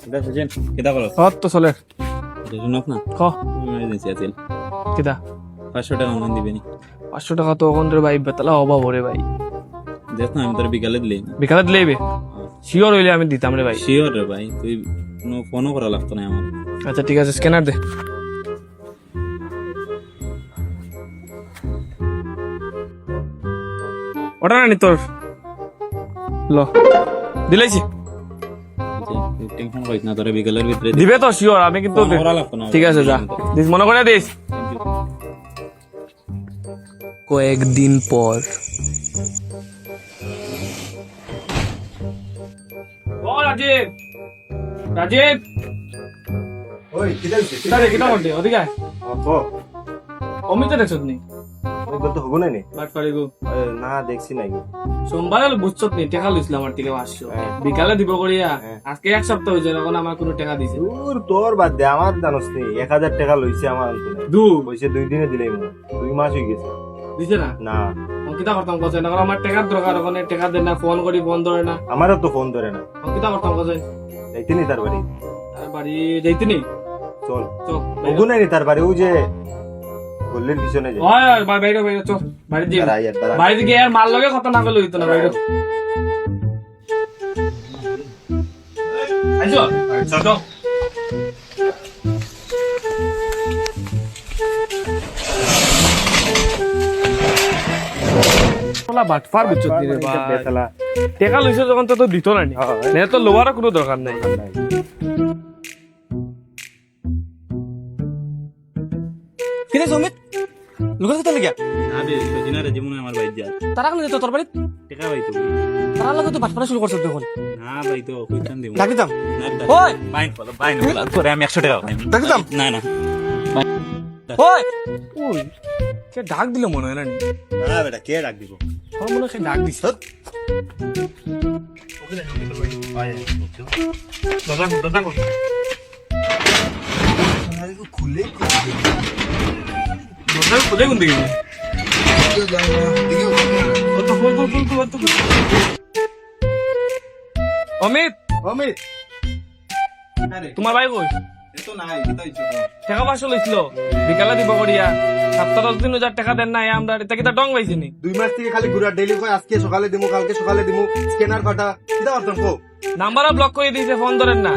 এটা বুঝেন কেটা করো তো চলে শুনক না খ ইমার্জেন্সি আছে কেটা 500 টাকা অনলাইন দিবেনি 500 টাকা তো ওখান ভাই বেতলা অভাব রে ভাই দেখ না আমি তোর বিকালে দিলে বিকালে দিলেই শিওর হইলে আমি দিতাম রে ভাই শিওর রে ভাই তুই কোনো ফোনও করা লাগতো না আমার আচ্ছা ঠিক আছে স্ক্যানার দে ওটা না নি তোর ল দিলাইছি টেনশন করিস না তোর বিকালের ভিতরে দিবে তো শিওর আমি কিন্তু ফোন করা লাগতো না ঠিক আছে যা দিস মনে করে দিস কয়েকদিন পর ও রাজীব রাজীব ওই কিটা হইছে কিটা রে কিটা করতে ওদিকে আয়। অপো অমিতে রে চুদনি ওই বলতে হবো না নি বাট পারিগো না দেখছি নাকি সোমবারে বুঝছত নি টাকা লইছিলাম আমার থেকে 500 বিকালে দিব করিয়া আজকে এক সপ্তাহ হইছে এখন আমার কোনো টাকা দিছে দূর তোর বাদ দে আমার জানোস নি 1000 টাকা লইছে আমার অন্তরে দু কইছে 2 দিনে দিলেই মু 2 মাস হই গেছে দিছে না না আমি কিটা করতাম কইছে না আমার টাকার দরকার ওখানে টাকা দেন না ফোন করি ফোন ধরে না আমারও তো ফোন ধরে না আমি কিটা করতাম কইছে যাইতে নি তার বাড়ি আর বাড়ি যাইতে নি চল চল হবো না নি তার বাড়ি ওই যে গল্লির পিছনে যাই ওই ওই বাইরে বাইরে চল বাড়ি দি দাঁড়া ইয়ার দাঁড়া বাড়ি দিকে আর মাল লগে কথা না কইলে হইতো না বাইরে আইছো চল ওলা বাটফার বুঝছত নি রে ভাই বেতলা টাকা লইছে যখন তো দিত না নি নে তো লোয়ার কোনো দরকার নাই কিরে সমিত লোকের কথা লাগিয়া না বে সজিনারে জীবনে আমার ভাই যা তারা কেন যেত তোর বাড়ি টাকা ভাই তো তারা লগে তো বাটফারা শুরু করছ তখন না ভাই তো কইতাম দিব ডাক দিতাম না ওই বাইন করে আমি 100 টাকা পাইম ডাক দিতাম না না ওই ওই কে ডাক দিল মনে হয় না নি না বেটা কে ডাক দিব আমার মনে হয় ডাক দিছ খুলে খুলে কোন দিকে অমিত অমিত তোমার ভাই কই এতো নাই কিটা হইছে টাকা 500 লইছিল বিকালে দিব করিয়া 7-10 দিন টাকা দেন নাই আমরা এটা কি তা ডং পাইছি নি 2 মাস থেকে খালি ঘুরা ডেইলি কই আজকে সকালে দিমু কালকে সকালে দিমু স্ক্যানার কাটা কিটা করতাম কো নাম্বার ব্লক করে দিয়েছে ফোন ধরেন না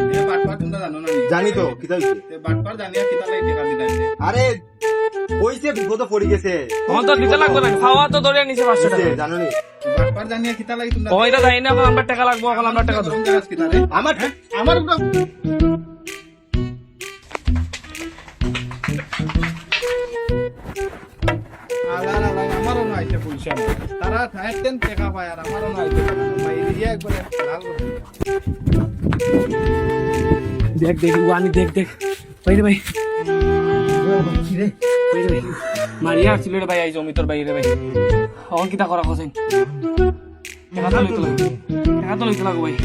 জানি তো কিটা হইছে আরে কইছে বিপদে পড়ে গেছে আমার তো দিতে লাগবে না খাওয়া তো ধরে নিছে 500 টাকা জানো নি ওইটা যাই না এখন আমরা টাকা লাগবো এখন আমরা টাকা দেবো আমার আমার আমারও না আইছে পয়সা তারা থাকতেন টাকা পায় আর আমারও না আইছে মাইরিয়া একবারে লাল দেখ দেখ ওয়ানি দেখ দেখ ভাই রে ভাই মারিয়া ছিল রে ভাই আইজ অমিতর ভাই রে ভাই এখন কিটা করা খোঁজেন টাকা তো লইতে লাগবো ভাই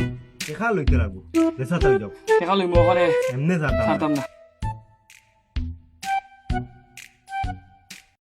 দেখা লইতে লাগবো দেশা তাই যাও টাকা লইবো ওখানে এমনে যাতাম ছাড়তাম না